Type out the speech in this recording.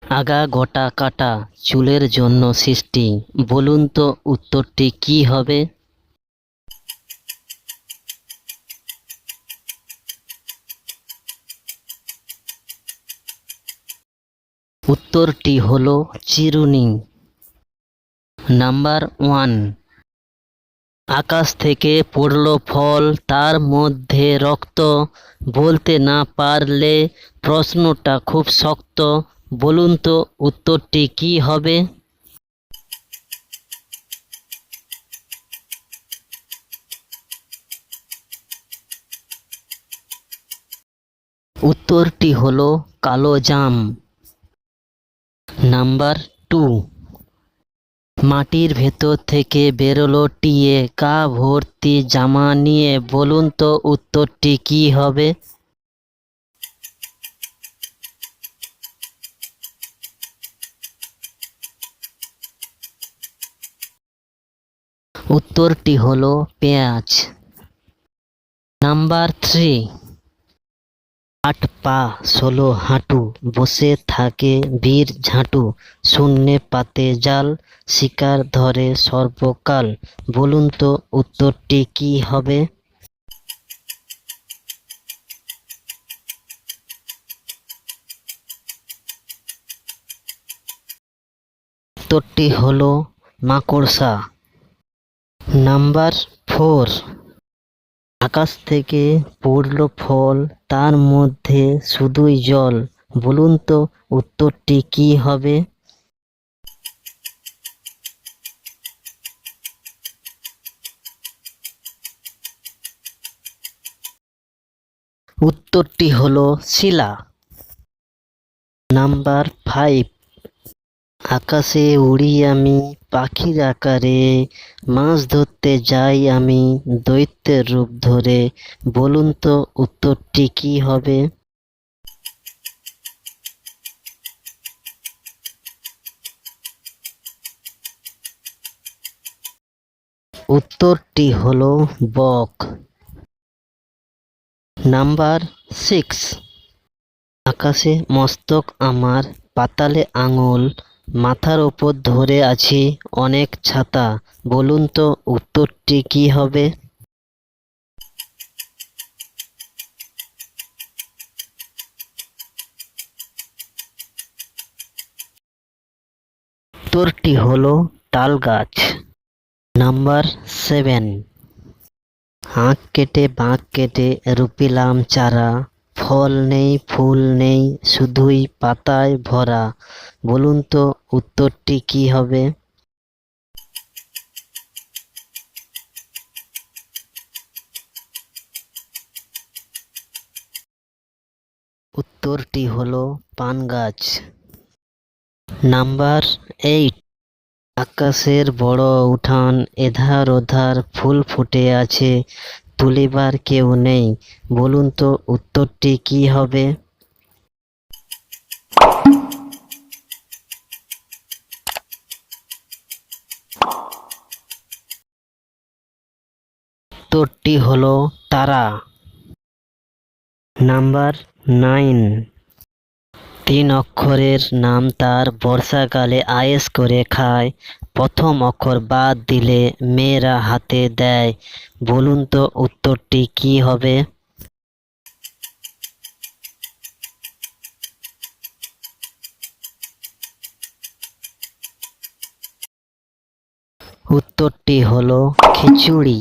আগা গোটা কাটা চুলের জন্য সৃষ্টি, বলুন তো উত্তরটি কি হবে? উত্তরটি হলো চিরুনি। নাম্বার 1, আকাশ থেকে পড়ল ফল তার মধ্যে রক্ত, বলতে না পারলে প্রশ্নটা খুব শক্ত, বলুন তো উত্তরটি কি হবে? উত্তরটি হলো কালো জাম। নাম্বার 2, মাটির ভেতর থেকে বেরোলো টিয়ে গা ভর্তি জামা নিয়ে, বলুন তো উত্তরটি কি হবে? উত্তরটি হলো পেঁয়াজ। নাম্বার 3, 8 পা 16 হাঁটু, বসে থাকে বীর ঝাঁটু, শূন্যে পাতে জাল, শিকার ধরে সর্বকাল, বলুন তো উত্তরটি কি হবে? উত্তরটি হলো মাকড়সা। নাম্বার 4, আকাশ থেকে পড়ল ফল তার মধ্যে শুধুই জল, বলুন তো উত্তরটি কি হবে? উত্তরটি হলো শিলা। নাম্বার 5, আকাশে উড়ি আমি পাখির আকারে, মাছ ধরতে যাই আমি দৈত্যের রূপ ধরে, বলুন তো উত্তরটি কি হবে? উত্তরটি হলো বক। নাম্বার 6, আকাশে মস্তক আমার পাতালে আঙুল, মাথার ওপর ধরে আছি অনেক ছাতা, বলুন তো উত্তরটি কি হবে? উত্তরটি হলো তাল গাছ। নাম্বার 7, আঁক কেটে বাঁক কেটে রুপিলাম চারা, ফল নেই ফুল নেই শুধুই পাতায় ভরা, বলুন তো উত্তরটি কি হবে? উত্তরটি হলো পান গাছ। নাম্বার 8, আকাশের বড় উঠান এধার ওধার ফুল ফুটে আছে, তুলিবার কেউ নেই, বলুন তো উত্তরটি কি হবে? উত্তরটি হলো তারা। নাম্বার 9, 3 অক্ষরের নাম তার বর্ষাকালে আয়েশ করে খায়, প্রথম অক্ষর বাদ দিলে মেয়েরা হাতে দেয়, বলুন তো উত্তরটি কি হবে? উত্তরটি হলো খিচুড়ি।